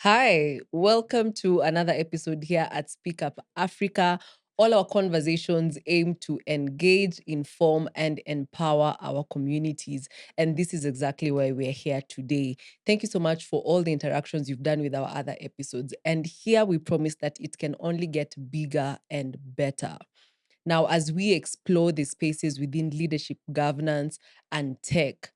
Hi, welcome to another episode here at Speak Up Afrika. All our conversations aim to engage, inform, and empower our communities. And this is exactly why we're here today. Thank you so much for all the interactions you've done with our other episodes. And here we promise that it can only get bigger and better. Now, as we explore the spaces within leadership, governance, and tech,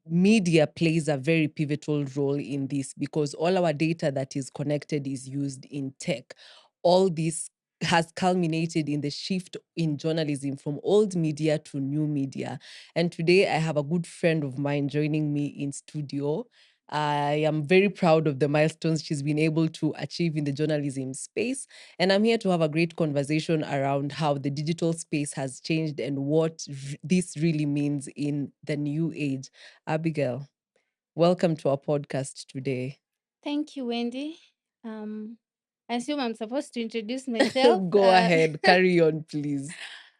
media plays a very pivotal role in this because all our data that is connected is used in tech. All this has culminated in the shift in journalism from old media to new media. And today I have a good friend of mine joining me in studio. I am very proud of the milestones she's been able to achieve in the journalism space. And I'm here to have a great conversation around how the digital space has changed and what this really means in the new age. Abigail, welcome to our podcast today. Thank you, Wendy. I assume I'm supposed to introduce myself. Go ahead, carry on, please.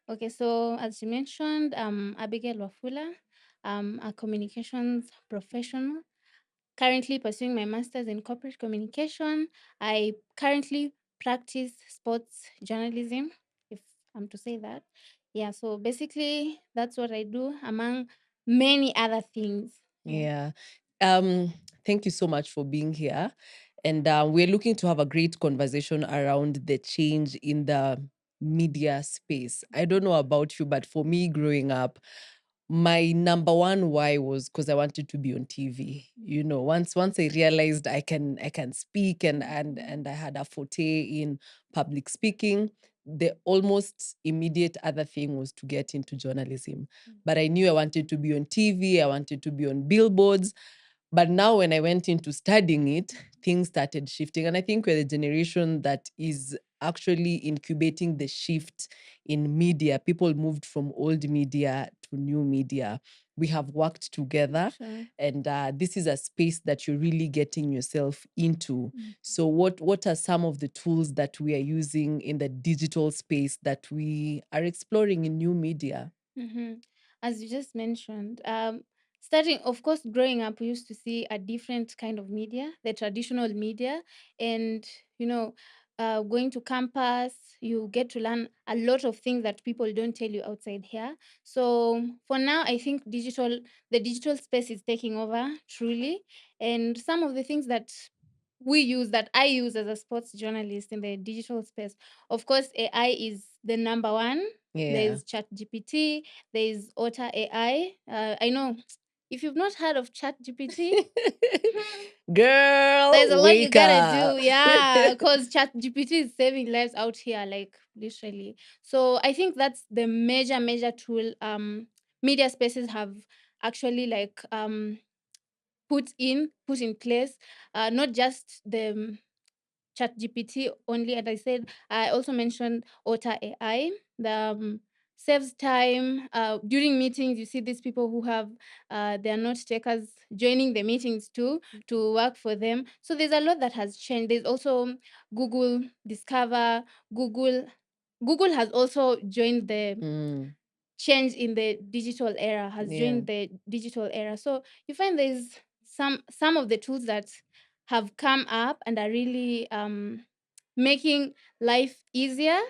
Okay, so as you mentioned, Abigail Wafula. I'm a communications professional, currently pursuing my master's in corporate communication. I currently practice sports journalism, if I'm to say that. Yeah, so basically, that's what I do among many other things. Yeah. Um, Thank you so much for being here. And we're looking to have a great conversation around the change in the media space. I don't know about you, but for me growing up, my number one why was because I wanted to be on TV. You know, once I realized I can speak and I had a forte in public speaking, the almost immediate other thing was to get into journalism. But I knew I wanted to be on TV, I wanted to be on billboards. But now, when I went into studying it, things started shifting. And I think we're the generation that is actually incubating the shift in media. People moved from old media to new media. We have worked together, Sure. and this is a space that you're really getting yourself into. So, what are some of the tools that we are using in the digital space that we are exploring in new media? Mm-hmm. As you just mentioned, starting, of course, growing up, we used to see a different kind of media, the traditional media, and you know, going to campus, you get to learn a lot of things that people don't tell you outside here. So for now, I think the digital space is taking over truly, and some of the things that I use as a sports journalist in the digital space, of course, AI is the number one. Yeah. There's ChatGPT, there's Otter.ai. I know if you've not heard of ChatGPT, there's Girl, a lot you wake gotta up. do. Yeah, because ChatGPT is saving lives out here, like literally. So I think that's the major tool media spaces have actually put in place. Not just the ChatGPT only, and I said I also mentioned Otter AI. The saves time during meetings. You see these people who have they are note takers joining the meetings too to work for them. So there's a lot that has changed. There's also Google Discover. Google has also joined the Mm, change in the digital era, has yeah. joined the digital era. So you find there's some of the tools that have come up and are really making life easier,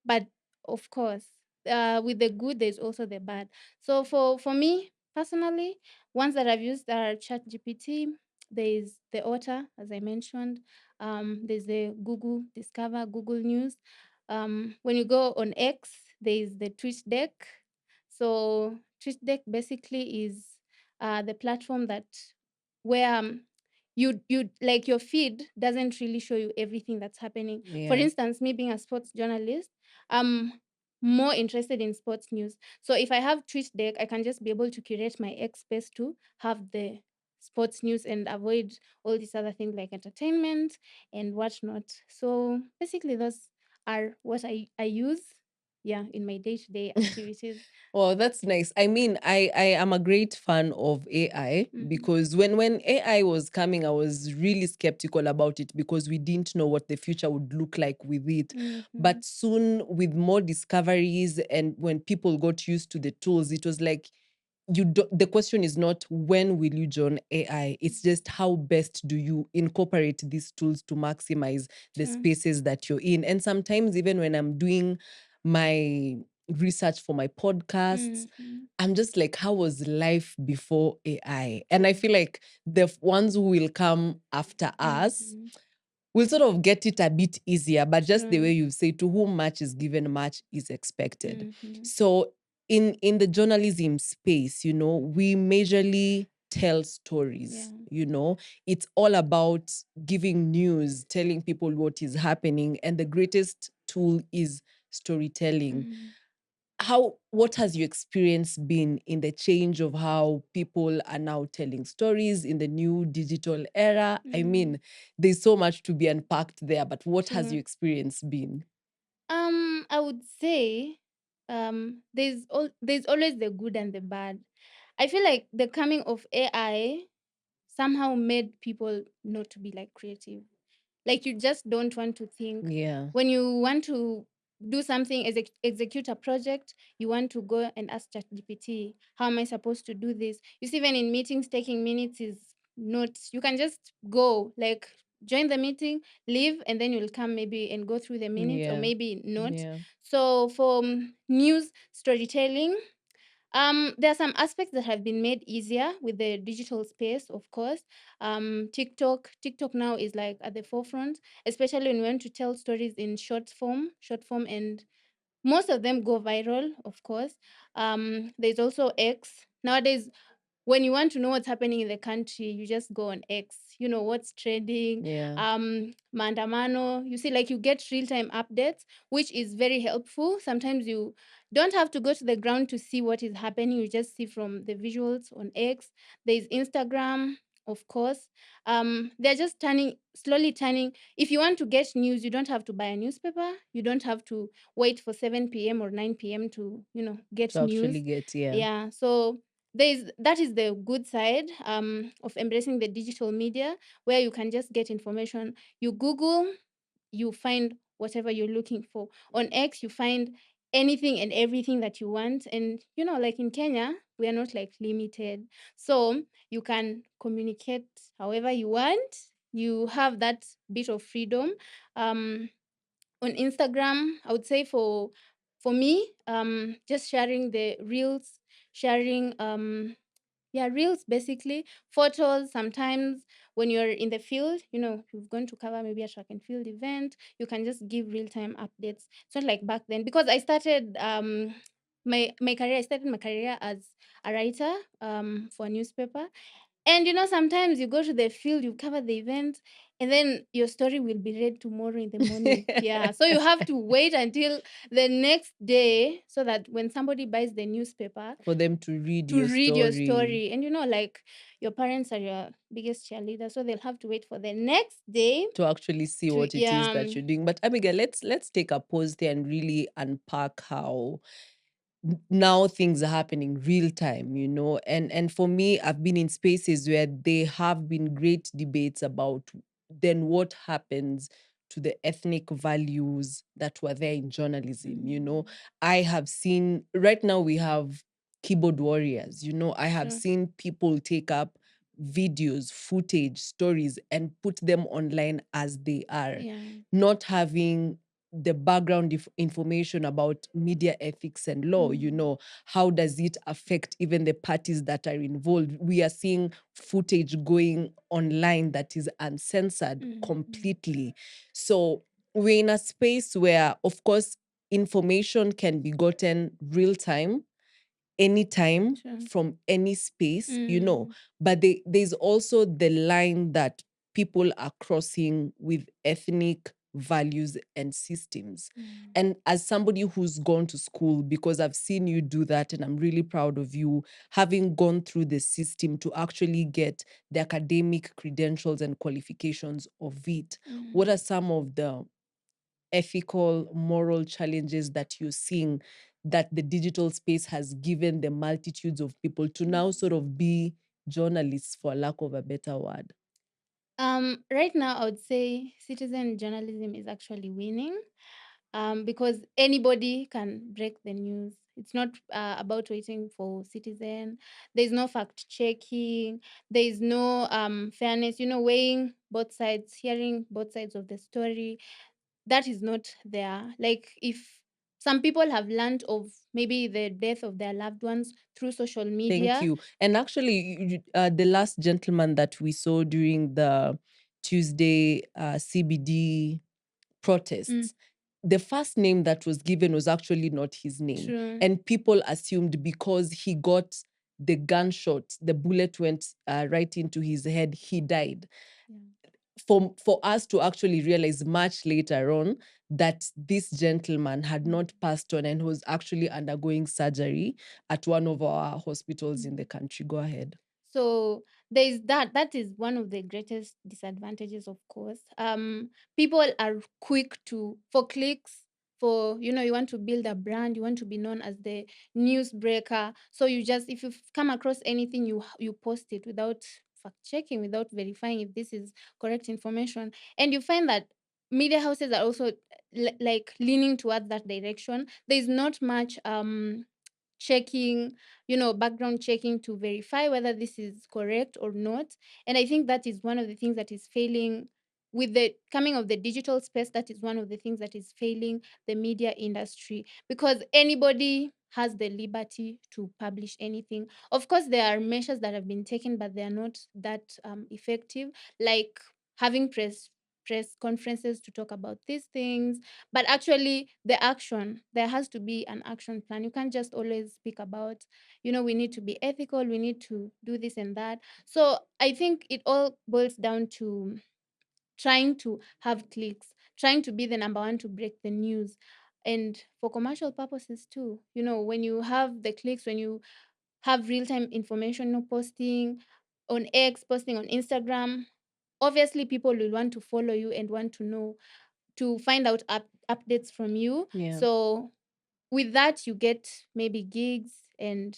but of course, with the good there's also the bad. So for me personally, ones that I've used are ChatGPT, there's the Otter, as I mentioned, there's the Google Discover, Google News. When you go on X, there's the TweetDeck. So TweetDeck basically is the platform that where you like your feed doesn't really show you everything that's happening. For Yeah. instance, me being a sports journalist, I'm more interested in sports news. So if I have TweetDeck, I can just be able to curate my X space to have the sports news and avoid all these other things like entertainment and whatnot. So basically, those are what I use, yeah, in my day-to-day activities. Well, that's nice. I mean, I am a great fan of AI Mhm. because when AI was coming, I was really skeptical about it because we didn't know what the future would look like with it. Mhm. But soon, with more discoveries and when people got used to the tools, it was like the question is not when will you join AI, it's just how best do you incorporate these tools to maximize the True. spaces that you're in. And sometimes even when I'm doing my research for my podcasts, Mhm. I'm just like, how was life before AI? And I feel like the ones who will come after us Mhm. will sort of get it a bit easier, but just the way True. you say, to whom much is given, much is expected. Mhm. So in the journalism space, we majorly tell stories. Yeah. It's all about giving news, telling people what is happening, and the greatest tool is storytelling. Mhm. What has your experience been in the change of how people are now telling stories in the new digital era? I Mhm. mean, there's so much to be unpacked there, but what has True. your experience been? I would say there's always the good and the bad. I feel like the coming of AI somehow made people not to be like creative. Like you just don't want to think. Yeah. When you want to do something, execute a project, you want to go and ask ChatGPT, how am I supposed to do this? You see, even in meetings, taking minutes is not, you can just go, like join the meeting, leave, and then you'll come maybe and go through the minutes or Yeah. maybe not. Yeah. So for news storytelling, there are some aspects that have been made easier with the digital space, of course. TikTok now is like at the forefront, especially when we want to tell stories in short form, and most of them go viral, of course. There's also X. Nowadays, when you want to know what's happening in the country, you just go on X. You know what's trending, Yeah. mandamano. You see, like you get real time updates, which is very helpful. Sometimes you don't have to go to the ground to see what is happening. You just see from the visuals on X. There's Instagram, of course. They're just slowly turning. If you want to get news, you don't have to buy a newspaper. You don't have to wait for 7 p.m. or 9 p.m. to, get To actually news. get, yeah. Yeah. So that is the good side of embracing the digital media, where you can just get information. You Google, you find whatever you're looking for. On X, you find anything and everything that you want. And like in Kenya, we are not like limited, so you can communicate however you want. You have that bit of freedom. On Instagram, I would say for me, just sharing the reels, sharing yeah, reels, basically photos. Sometimes when you're in the field, you're going to cover maybe a track and field event, you can just give real-time updates. It's not like back then, because I started my career as a writer for a newspaper. And sometimes you go to the field, you cover the event, and then your story will be read tomorrow in the morning. Yeah. So you have to wait until the next day, so that when somebody buys the newspaper, For them to read to your read your story, story. And like your parents are your biggest cheerleader, so they'll have to wait for the next day to actually see to, what it is that you're doing. But Abigail, let's take a pause there and really unpack how now things are happening real time, and for me, I've been in spaces where there have been great debates about then what happens to the ethnic values that were there in journalism. I have seen, right now we have keyboard warriors. I have True. seen people take up videos, footage, stories, and put them online as they are, Yeah. not having the background information about media ethics and law. How does it affect even the parties that are involved? We are seeing footage going online that is uncensored completely. So we're in a space where, of course, information can be gotten real time, anytime, True. from any space, Mm. but there's also the line that people are crossing with ethnic values and systems. Mm. And as somebody who's gone to school, because I've seen you do that, and I'm really proud of you, having gone through the system to actually get the academic credentials and qualifications of it, what are some of the ethical, moral challenges that you're seeing that the digital space has given the multitudes of people to now sort of be journalists, for lack of a better word? Right now, I would say citizen journalism is actually winning, because anybody can break the news. It's not about waiting for citizen. There's no fact checking. There is no fairness. Weighing both sides, hearing both sides of the story. That is not there. Like, if some people have learned of maybe the death of their loved ones through social Thank media. you. And actually, the last gentleman that we saw during the Tuesday CBD Mm, protests, the first name that was given was actually not his name. true. And people assumed because he got the gunshot, the bullet went right into his head, he died. Yeah. For us to actually realize much later on that this gentleman had Mm. not passed on and was actually undergoing surgery at one of our hospitals in Mm. the country. Go ahead. So there is that is one of the greatest disadvantages, of course. People are quick to for clicks, for you want to build a brand, you want to be known as the newsbreaker. So you just, if you come across anything, you post it without fact checking, without verifying if this is correct information. And you find that media houses are also like leaning towards that direction. There is not much checking, background checking to verify whether this is correct or not. And I think that is one of the things that is failing with the coming of the digital space. That is one of the things that is failing the media industry, because anybody has the liberty to publish anything. Of course, there are measures that have been taken, but they are not that effective, like having press conferences to talk about these things. But actually, the action, there has to be an action plan. You can't just always speak about, we need to be ethical, we need to do this and that. So I think it all boils down to trying to have clicks, trying to be the number one to break the news. And for commercial purposes too, when you have the clicks, when you have real-time information, posting on X, posting on Instagram, obviously people will want to follow you and want to know, to find out updates from you. Yeah. So with that, you get maybe gigs, and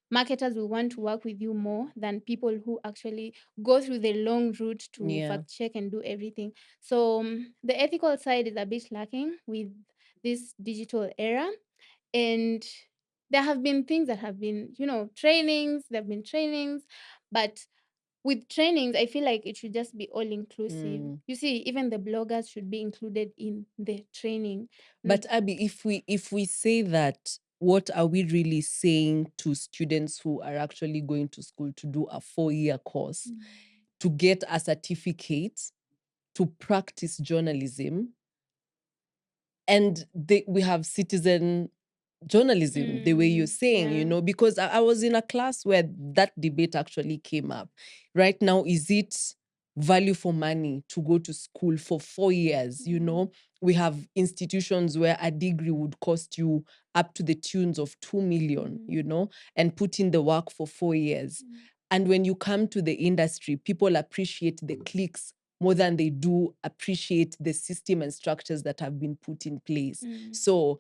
marketers will want to work with you more than people who actually go through the long route to Yeah. fact check and do everything. So the ethical side is a bit lacking with this digital era. And there have been things that have been, trainings, there have been trainings, but with trainings, I feel like it should just be all inclusive. Mm. You see, even the bloggers should be included in the training. But Abby, if we say that, what are we really saying to students who are actually going to school to do a 4-year course Mm. to get a certificate to practice journalism? And we have citizen journalism, the way you're saying, Yeah. because I was in a class where that debate actually came up. Right now, is it value for money to go to school for 4 years? Yeah. We have institutions where a degree would cost you up to the tunes of 2 million, and put in the work for 4 years. Mm. And when you come to the industry, people appreciate the clicks more than they do appreciate the system and structures that have been put in place. Mm. So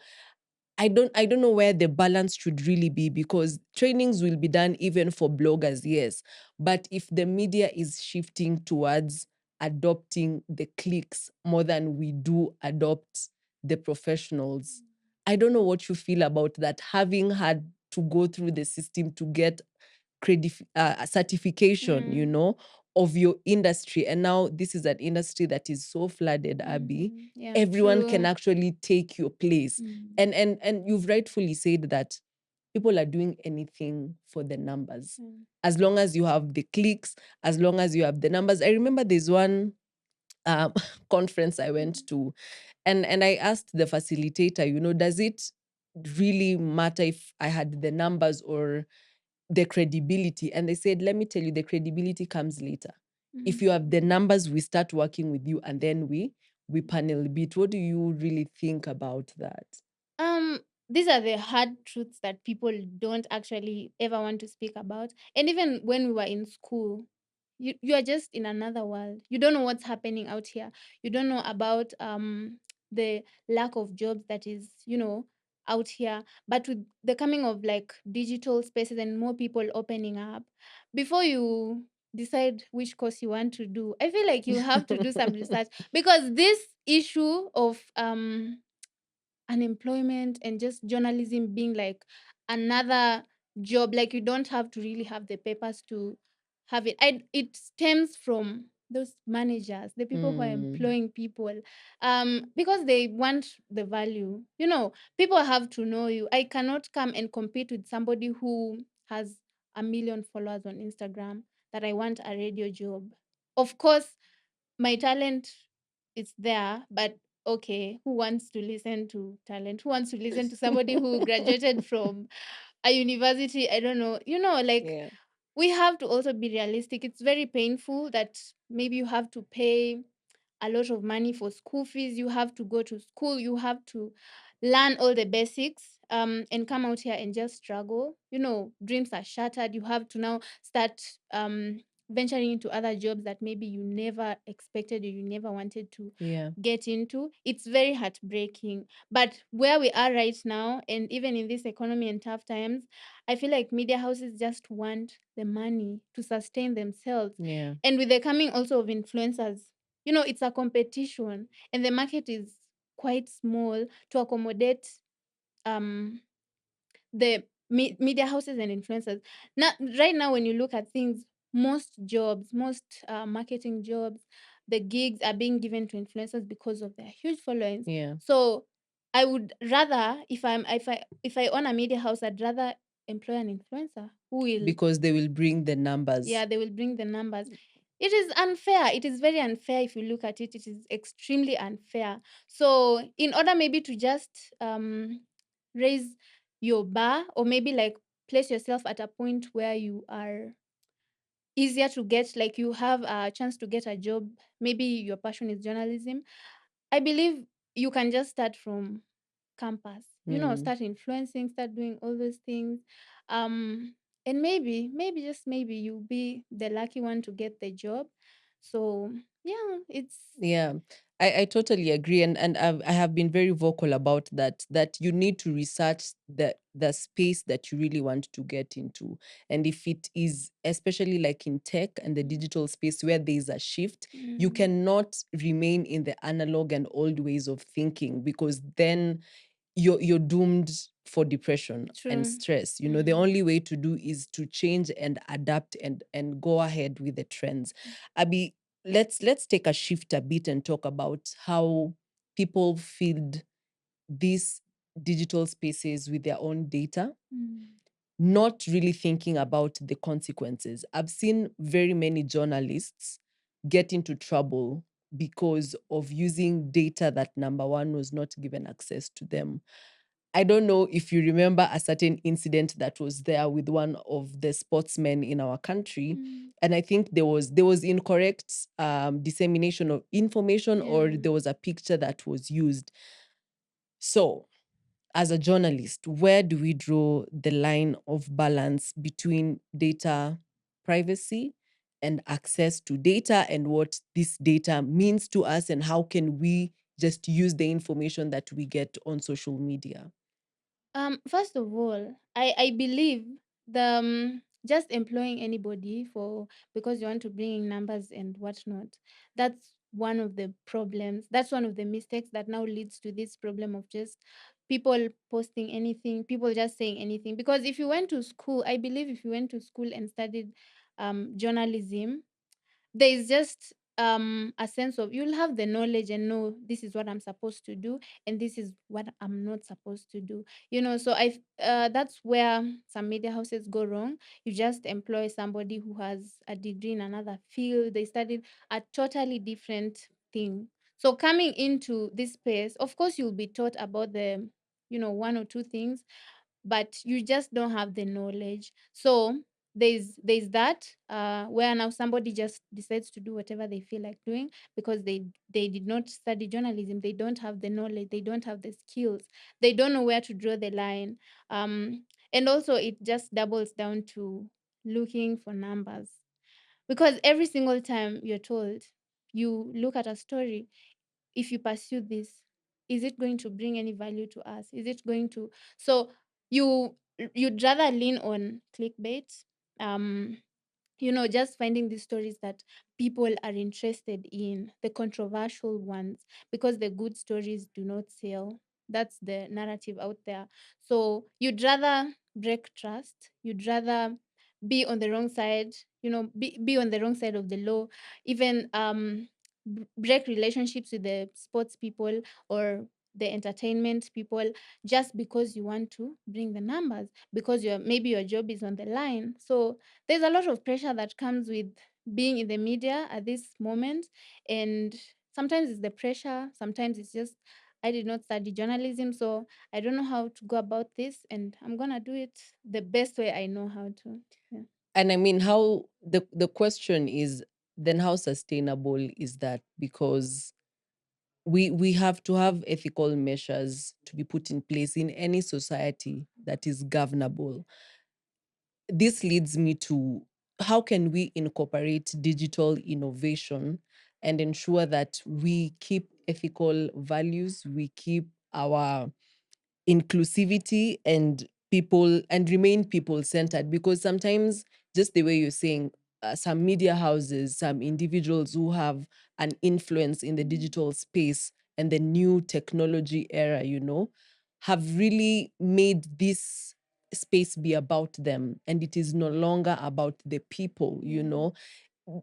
I don't know where the balance should really be, because trainings will be done even for bloggers, yes. But if the media is shifting towards adopting the clicks more than we do adopt the professionals, I don't know what you feel about that, having had to go through the system to get certification, Mm. of your industry. And now this is an industry that is so flooded, Abby. Yeah, Everyone can true. actually take your place. Mm. And you've rightfully said that people are doing anything for the numbers. Mm. As long as you have the clicks, as long as you have the numbers. I remember there's one um, conference I went to, and I asked the facilitator, does it really matter if I had the numbers or the credibility? And they said, let me tell you, the credibility comes later. If you have the numbers, we start working with you, and then we panel beat. What do you really think about that? Um, these are the hard truths that people don't actually ever want to speak about. And even when we were in school, you are just in another world. You don't know what's happening out here. You don't know about the lack of jobs that is, out here. But with the coming of like digital spaces and more people opening up, before you decide which course you want to do, I feel like you have to do some research, because this issue of unemployment and just journalism being like another job, like you don't have to really have the papers to have it. It stems from those managers, the people who are Mm. employing people, because they want the value. People have to know you. I cannot come and compete with somebody who has a million followers on Instagram, that I want a radio job. Of course, my talent is there, but okay, who wants to listen to talent? Who wants to listen to somebody who graduated from a university? I don't know. Like, Yeah. we have to also be realistic. It's very painful that maybe you have to pay a lot of money for school fees. You have to go to school. You have to learn all the basics, and come out here and just struggle. Dreams are shattered. You have to now start venturing into other jobs that maybe you never expected or you never wanted to Yeah. get into. It's very heartbreaking. But where we are right now, and even in this economy and tough times, I feel like media houses just want the money to sustain themselves. Yeah. And with the coming also of influencers, it's a competition, and the market is quite small to accommodate um the media houses and influencers. Now, right now, when you look at things, most jobs, most marketing jobs, the gigs are being given to influencers because of their huge followings. Yeah. So I would rather, if I own a media house, I'd rather employ an influencer who will, Because they will bring the numbers. yeah, they will bring the numbers. It is unfair. It is very unfair. If you look at it, it is extremely unfair. So in order maybe to just raise your bar, or maybe like place yourself at a point where you are easier to get, like you have a chance to get a job, maybe your passion is journalism, I believe you can just start from campus. Mm. Start influencing, start doing all those things. And maybe just maybe you'll be the lucky one to get the job. So yeah, it's Yeah, I totally agree, and I have been very vocal about that you need to research the space that you really want to get into, and if it is especially like in tech and the digital space where there is a shift, you mm, cannot remain in the analog and old ways of thinking, because then you're doomed for depression and true. stress. The Mm, only way to do is to change and adapt and go ahead with the trends. Abby, let's take a shift a bit and talk about how people feed these digital spaces with their own data, mm, not really thinking about the consequences. I've seen very many journalists get into trouble because of using data that, number one, was not given access to them. I don't know if you remember a certain incident that was there with one of the sportsmen in our country. mm, And I think there was incorrect dissemination of information, or yeah. there was a picture that was used. So, as a journalist, where do we draw the line of balance between data privacy and access to data, and what this data means to us, and how can we just use the information that we get on social media? First of all, I believe the just employing anybody for because you want to bring in numbers and whatnot. That's one of the problems. That's one of the mistakes that now leads to this problem of just people posting anything, people just saying anything. Because if you went to school, I believe if you went to school and studied journalism, there is just a sense of you'll have the knowledge and know this is what I'm supposed to do and this is what I'm not supposed to do. So that's where some media houses go wrong. You just employ somebody who has a degree in another field, they studied a totally different thing. So coming into this space, of course you'll be taught about the one or two things, but you just don't have the knowledge. So there's that where now somebody just decides to do whatever they feel like doing because they did not study journalism, they don't have the knowledge, they don't have the skills, they don't know where to draw the line. And also it just doubles down to looking for numbers, because every single time you're told, you look at a story, if you pursue this, is it going to bring any value to us, is it going to, so you you'd rather lean on clickbait, um just finding these stories that people are interested in, the controversial ones, because the good stories do not sell. That's the narrative out there. So you'd rather break trust, you'd rather be on the wrong side, be on the wrong side of the law, even break relationships with the sports people or the entertainment people, just because you want to bring the numbers, because maybe your job is on the line. So there's a lot of pressure that comes with being in the media at this moment. And sometimes it's the pressure, sometimes it's just, I did not study journalism, so I don't know how to go about this, and I'm gonna do it the best way I know how to. Yeah. And I mean, how the question is then how sustainable is that? Because we have to have ethical measures to be put in place in any society that is governable. This leads me to how can we incorporate digital innovation and ensure that we keep ethical values, we keep our inclusivity and people and remain people centered, because sometimes, just the way you're saying, some media houses, some individuals who have an influence in the digital space and the new technology era, have really made this space be about them, and it is no longer about the people. Yeah.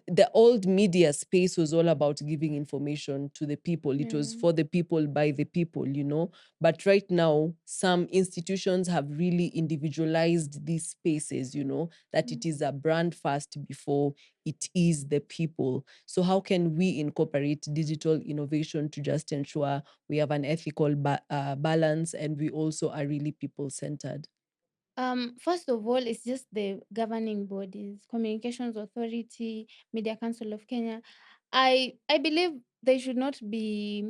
The old media space was all about giving information to the people. It was Yeah. for the people, by the people. But right now, some institutions have really individualized these spaces, that Mm. it is a brand first before it is the people. So how can we incorporate digital innovation to just ensure we have an ethical balance, and we also are really people centered? First of all, it's just the governing bodies, Communications Authority, Media Council of Kenya. I believe they should not be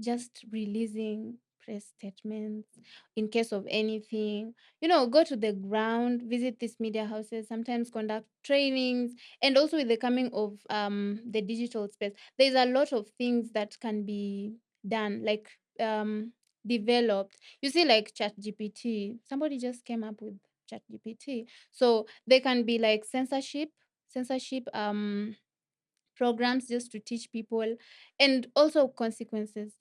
just releasing press statements in case of anything. Go to the ground, visit these media houses, sometimes conduct trainings. And also with the coming of the digital space, there's a lot of things that can be done, like developed. You see, like ChatGPT, somebody just came up with ChatGPT. So they can be like censorship programs just to teach people, and also consequences,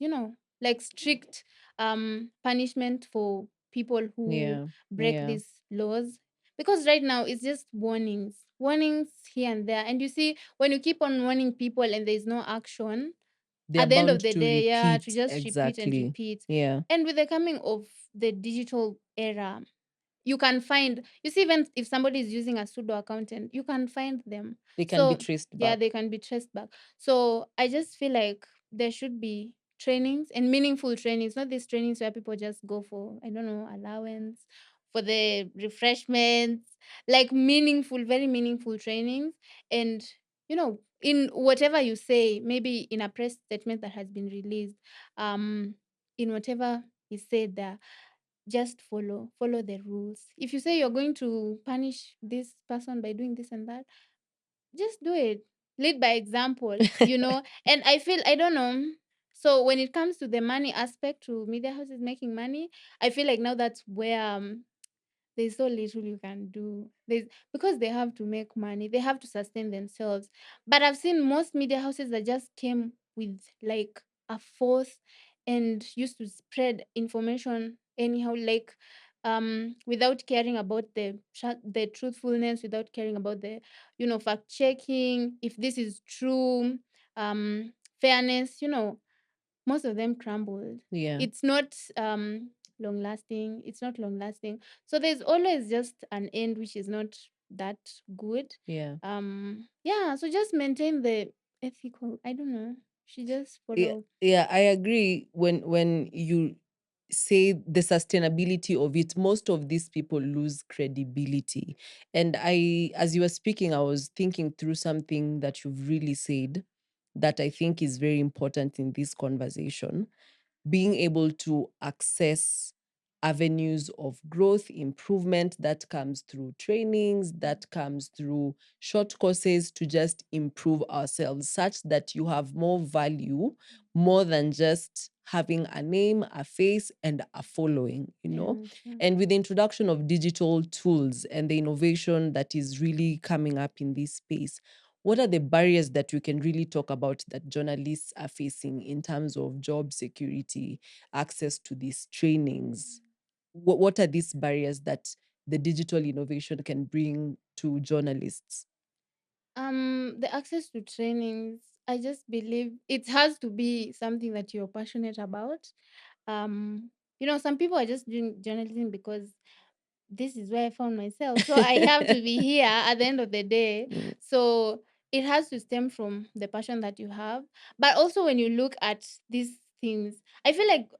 like strict punishment for people who Yeah, break yeah. these laws. Because right now it's just warnings here and there, and you see, when you keep on warning people and there's no action, They're at the end of bound the to day, yeah, to repeat. just repeat and Exactly. repeat. Yeah. And with the coming of the digital era, you see, even if somebody is using a pseudo accountant, you can find them. They can be So traced yeah, back. they can be traced back. So I just feel like there should be trainings, and meaningful trainings, not these trainings where people just go for, I don't know, allowance, for the refreshments. Like meaningful, very meaningful trainings. And in whatever you say, maybe in a press statement that has been released, um in whatever is said there, just follow the rules. If you say you're going to punish this person by doing this and that, just do it. Lead by example. And I feel, I don't know. So when it comes to the money aspect, to media houses making money, I feel like now that's where there's so little you can do. Because they have to make money, they have to sustain themselves. But I've seen most media houses that just came with like a force and used to spread information anyhow, like without caring about the truthfulness, without caring about the fact checking, if this is true, fairness. Most of them crumbled. Yeah, It's not long lasting. It's not long lasting. So there's always just an end, which is not that good. yeah. Yeah, so just maintain the ethical, I don't know. She just Yeah, follow. yeah, I agree. When you say the sustainability of it, most of these people lose credibility. And as you were speaking, I was thinking through something that you've really said that I think is very important in this conversation: being able to access avenues of growth, improvement that comes through trainings, that comes through short courses, to just improve ourselves such that you have more value, more than just having a name, a face, and a following. Yeah, true. And with the introduction of digital tools and the innovation that is really coming up in this space, what are the barriers that we can really talk about that journalists are facing in terms of job security, access to these trainings? What are these barriers that the digital innovation can bring to journalists? The access to trainings, I just believe it has to be something that you're passionate about. Um, some people are just doing journalism because this is where I found myself. So I have to be here at the end of the day. Mm, So it has to stem from the passion that you have. But also, when you look at these things, I feel like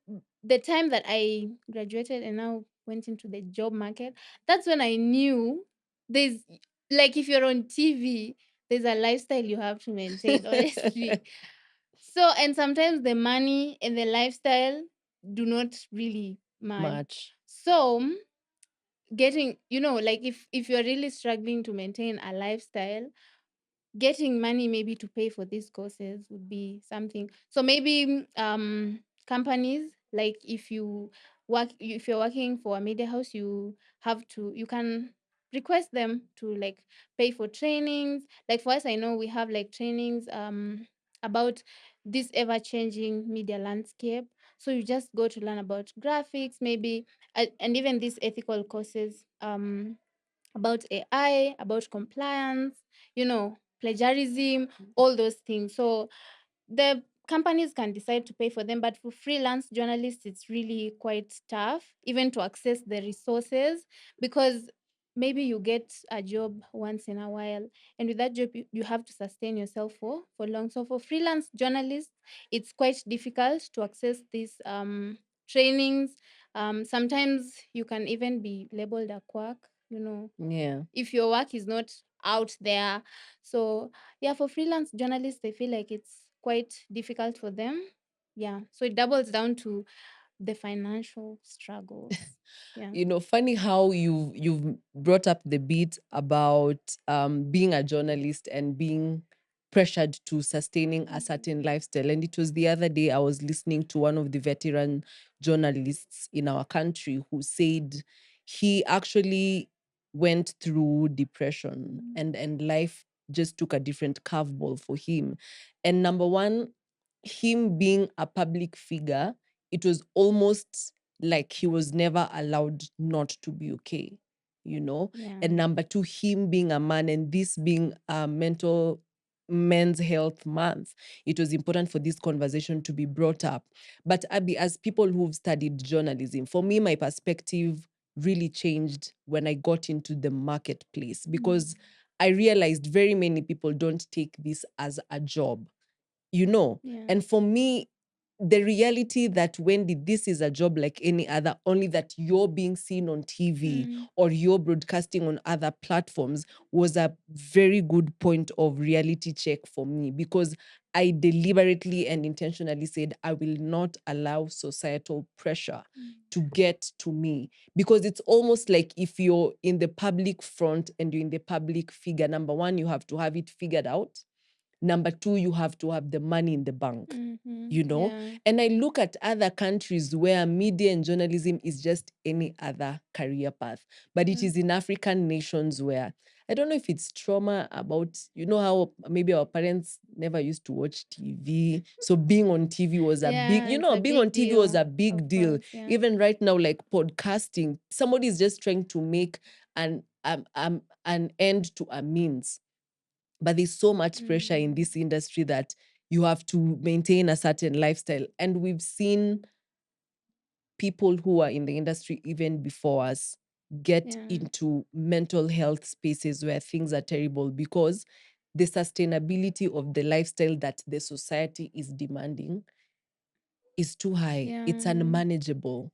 the time that I graduated and now went into the job market, that's when I knew there's, like, if you're on TV, there's a lifestyle you have to maintain, honestly. So, and sometimes the money and the lifestyle do not really match. Much. So, getting, like, if you're really struggling to maintain a lifestyle, getting money maybe to pay for these courses would be something. So maybe companies, like, if you're working for a media house, you can request them to, like, pay for trainings. Like, for us, I know we have, like, trainings about this ever changing media landscape. So you just go to learn about graphics, maybe, and even these ethical courses, about AI, about compliance, plagiarism, all those things. So the companies can decide to pay for them, but for freelance journalists, it's really quite tough even to access the resources, because maybe you get a job once in a while, and with that job, you have to sustain yourself for long. So for freelance journalists, it's quite difficult to access these trainings. Sometimes you can even be labeled a quack, Yeah. if your work is not out there. So yeah, for freelance journalists, I feel like it's quite difficult for them. Yeah. So it doubles down to the financial struggles. Yeah. Funny how you've brought up the bit about being a journalist and being pressured to sustaining a certain lifestyle. And it was the other day I was listening to one of the veteran journalists in our country who said he actually went through depression, and life just took a different curveball for him. And number one, him being a public figure, it was almost like he was never allowed not to be okay, you know? Yeah. And number two, him being a man, and this being a men's health month, it was important for this conversation to be brought up. But Abby, as people who've studied journalism, for me, my perspective really changed when I got into the marketplace, because I realized very many people don't take this as a job, you know. Yeah. And for me, the reality that, Wendy, this is a job like any other, only that you're being seen on TV or you're broadcasting on other platforms, was a very good point of reality check for me, because I deliberately and intentionally said I will not allow societal pressure to get to me, because it's almost like if you're in the public front and you're in the public figure, number one, you have to have it figured out. Number two, you have to have the money in the bank, you know? Yeah. And I look at other countries where media and journalism is just any other career path. But it is in African nations where, I don't know if it's trauma about, how maybe our parents never used to watch TV. So being on TV was a big, Yeah, it's a being on big TV was deal. a big Of deal. course. Yeah. Even right now, like podcasting, somebody is just trying to make an end to a means. But there's so much pressure in this industry that you have to maintain a certain lifestyle. And we've seen people who are in the industry even before us get Yeah. into mental health spaces where things are terrible, because the sustainability of the lifestyle that the society is demanding is too high. It's Yeah. unmanageable.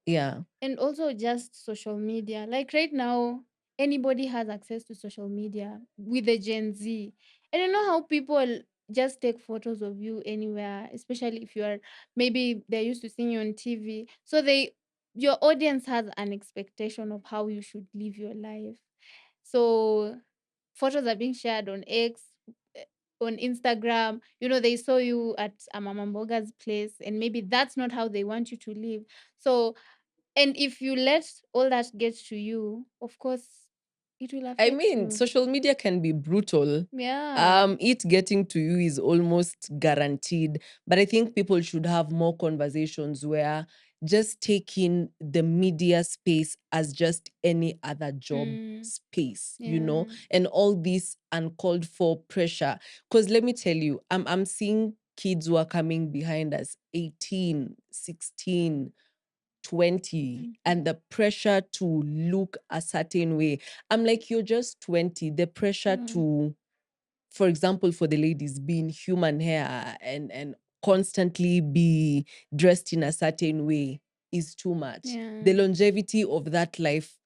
Yeah. And also just social media. Like right now, anybody has access to social media with the Gen Z. I don't know how people just take photos of you anywhere, especially if you are, maybe they're used to seeing you on TV. So your audience has an expectation of how you should live your life. So photos are being shared on X, eh, on Instagram. They saw you at a Mama Mboga's place, and maybe that's not how they want you to live. So, and if you let all that get to you, of course, it will I affect mean, you. social media can be brutal. Yeah. It getting to you is almost guaranteed. But I think people should have more conversations where just taking the media space as just any other job Mm, space, yeah. and all this uncalled for pressure. Because let me tell you, I'm seeing kids who are coming behind us, 18, 16, 20, Mhm. and the pressure to look a certain way. I'm like, you're just 20. The pressure Mm, to, for example, for the ladies, be in human hair and constantly be dressed in a certain way is too much. yeah. The longevity of that life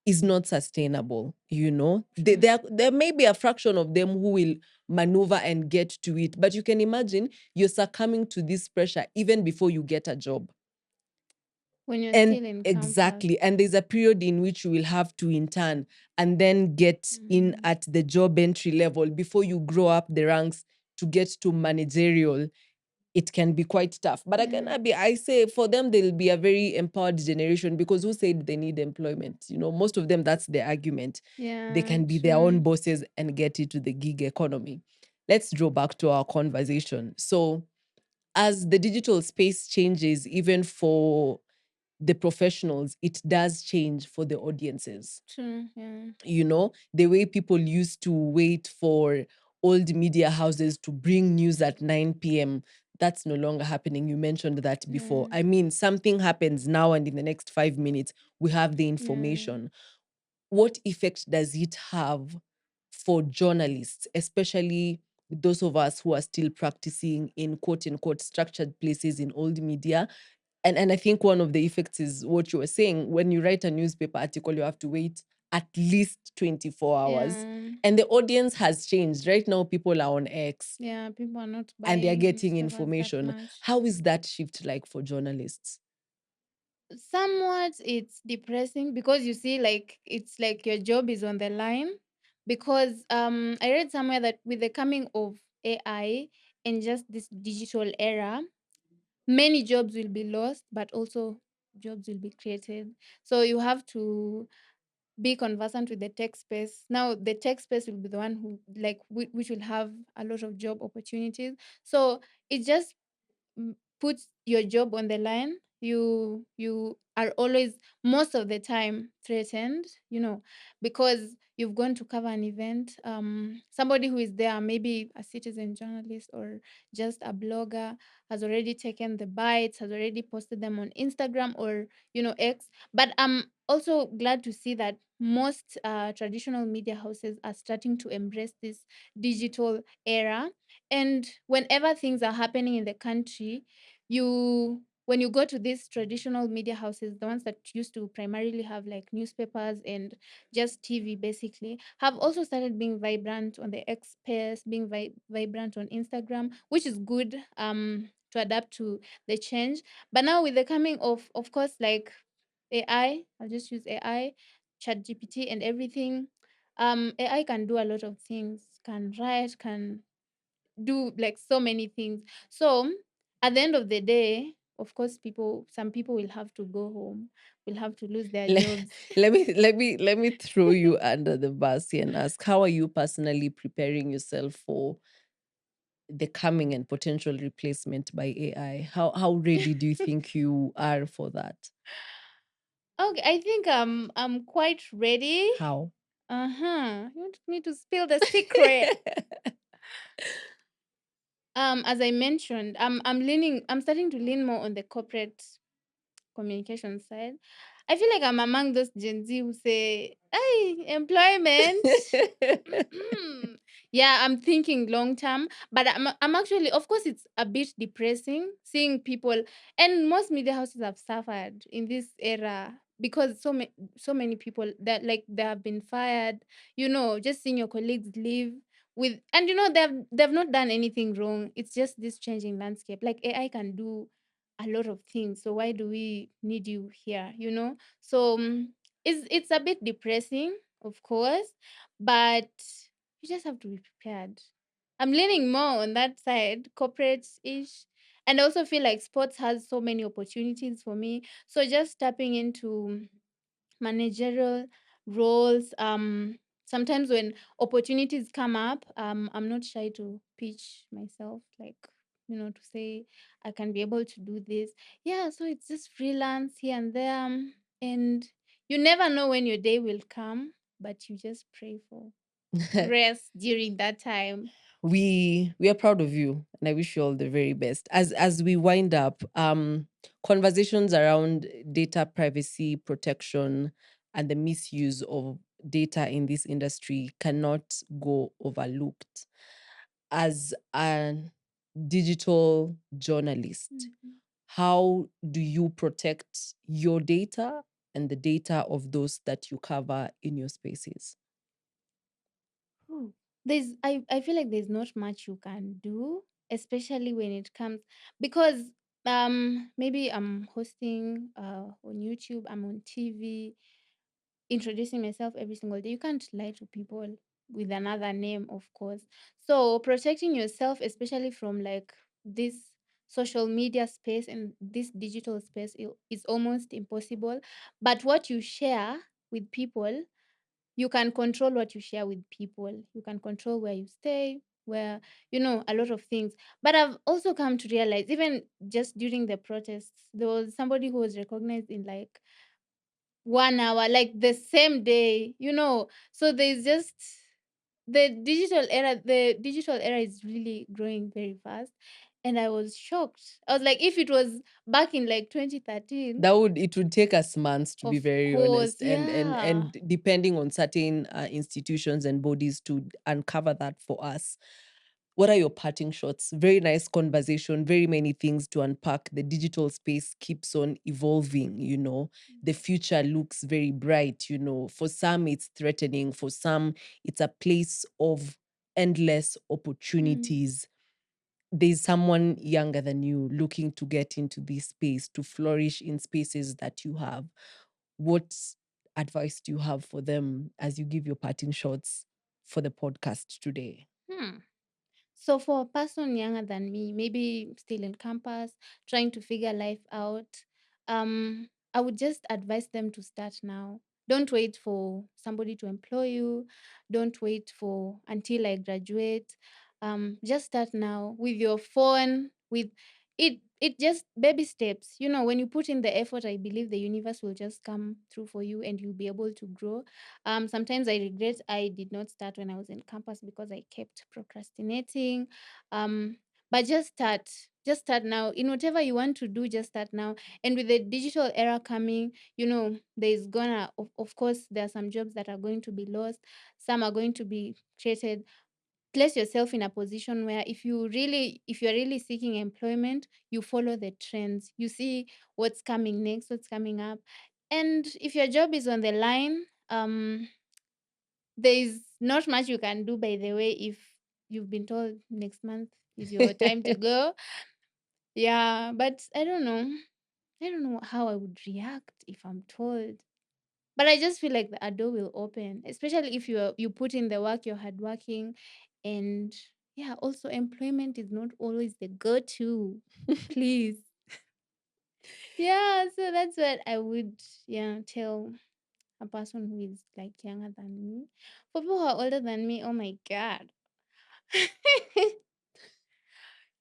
is not sustainable, True. There may be a fraction of them who will maneuver and get to it, but you can imagine you're succumbing to this pressure even before you get a job. When you're And still in campus. exactly. And there's a period in which you will have to intern and then get in Mm, at the job entry level before you grow up the ranks to get to managerial. It can be quite tough. But again, yeah. I say for them, they'll be a very empowered generation because who said they need employment? Most of them, that's their argument. They Yeah. can be their own True. bosses and get into the gig economy. Let's draw back to our conversation. So, as the digital space changes, even for the professionals, it does change for the audiences. True. Yeah. The way people used to wait for old media houses to bring news at 9 p.m., that's no longer happening. You mentioned that before. Yeah. I mean, something happens now, and in the next 5 minutes, we have the Yeah. information. What effect does it have for journalists, especially those of us who are still practicing in quote unquote structured places in old media? And I think one of the effects is what you were saying. When you write a newspaper article, you have to wait at least 24 hours. Yeah. And the audience has changed. Right now, people are on X Yeah. People are not and they're buying getting newspapers that information. much. How is that shift like for journalists? Somewhat it's depressing because you see, like, it's like your job is on the line. Because I read somewhere that with the coming of AI and just this digital era, many jobs will be lost, but also jobs will be created. So you have to be conversant with the tech space. Now the tech space will be the one who, like, which will have a lot of job opportunities. So it just puts your job on the line. You are always, most of the time, threatened, because you've gone to cover an event. Somebody who is there, maybe a citizen journalist or just a blogger, has already taken the bites, has already posted them on Instagram or X. But I'm also glad to see that most traditional media houses are starting to embrace this digital era. And whenever things are happening in the country, when you go to these traditional media houses, the ones that used to primarily have like newspapers and just TV, basically, have also started being vibrant on the X space, being vibrant on Instagram, which is good, to adapt to the change. But now with the coming of course, like AI, I'll just use AI, ChatGPT and everything. AI can do a lot of things, can write, can do like so many things. So at the end of the day, of course, some people will have to go home, will have to lose their let, jobs. let me throw you under the bus here and ask, how are you personally preparing yourself for the coming and potential replacement by AI? How ready do you think you are for that? Okay, I think I'm quite ready. How? You want me to spill the secret? As I mentioned, I'm starting to lean more on the corporate communication side. I feel like I'm among those Gen Z who say, "Hey, employment." Yeah, I'm thinking long term, but I'm actually, of course, it's a bit depressing seeing people, and most media houses have suffered in this era because so many people that, like, they have been fired. Just seeing your colleagues leave with, and they've not done anything wrong. It's just this changing landscape. Like, AI can do a lot of things, so why do we need you here? So it's a bit depressing, of course, but you just have to be prepared. I'm leaning more on that side, corporate ish, and I also feel like sports has so many opportunities for me. So just tapping into managerial roles, sometimes when opportunities come up, I'm not shy to pitch myself, like, to say I can be able to do this. Yeah, so it's just freelance here and there, and you never know when your day will come, but you just pray for grace during that time. We are proud of you, and I wish you all the very best. As we wind up, conversations around data privacy protection and the misuse of data in this industry cannot go overlooked. As a digital journalist, Mhm. how do you protect your data and the data of those that you cover in your spaces? Ooh, I feel like there's not much you can do, especially when it comes, because maybe I'm hosting on YouTube, I'm on TV, introducing myself every single day. You can't lie to people with another name, of course. So protecting yourself, especially from like this social media space and this digital space, is almost impossible. But what you share with people, you can control what you share with people. You can control where you stay, where, a lot of things. But I've also come to realize, even just during the protests, there was somebody who was recognized in like 1 hour, like the same day, So there's just the digital era is really growing very fast. And I was shocked. I was like, if it was back in like 2013, It would take us months, to be of very course, honest, and yeah. depending on certain institutions and bodies to uncover that for us. What are your parting shots? Very nice conversation, very many things to unpack. The digital space keeps on evolving, the future looks very bright. For some it's threatening, for some it's a place of endless Mm. opportunities. There's someone younger than you looking to get into this space, to flourish in spaces that you have. What advice do you have for them as you give your parting shots for the podcast today? Hmm. So for a person younger than me, maybe still in campus, trying to figure life out, I would just advise them to start now. Don't wait for somebody to employ you. Don't wait for until I graduate. Just start now with your phone, with it just baby steps. When you put in the effort, I believe the universe will just come through for you and you'll be able to grow. Sometimes I regret I did not start when I was in campus because I kept procrastinating. But just start now in whatever you want to do. Just start now. And with the digital era coming, there's gonna of course there are some jobs that are going to be lost, some are going to be created. Place yourself in a position where if you're really seeking employment, you follow the trends, you see what's coming next, what's coming up. And if your job is on the line, there is not much you can do, by the way, if you've been told next month is your time to go. Yeah, but I don't know how I would react if I'm told. But I just feel like a door will open, especially if you put in the work, you're hardworking. And yeah, also employment is not always the go-to. Please. Yeah, so that's what I would, yeah, tell a person who is like younger than me. For people who are older than me, oh my god.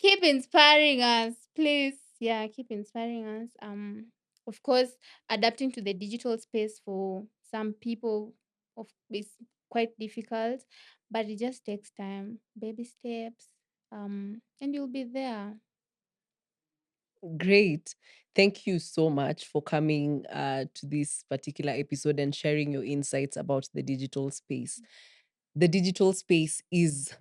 Keep inspiring us, please. Yeah, keep inspiring us. Of course, adapting to the digital space for some people is quite difficult, but it just takes time, baby steps, and you'll be there. Great. Thank you so much for coming to this particular episode and sharing your insights about the digital space. The digital space is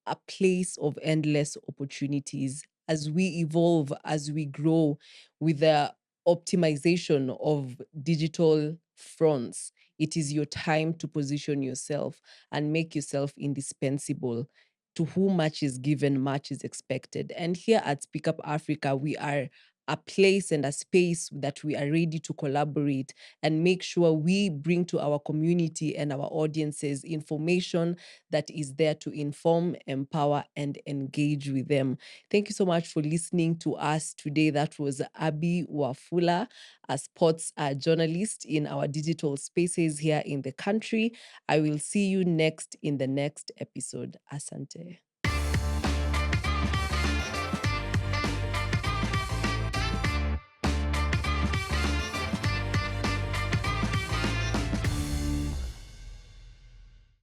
a place of endless opportunities. As we evolve, as we grow with the optimization of digital fronts, it is your time to position yourself and make yourself indispensable. To whom much is given, much is expected. And here at Speak Up Africa, we are a place and a space that we are ready to collaborate and make sure we bring to our community and our audiences information that is there to inform, empower, and engage with them. Thank you so much for listening to us today. That was Abby Wafula, a sports journalist in our digital spaces here in the country. I will see you next in the next episode. Asante.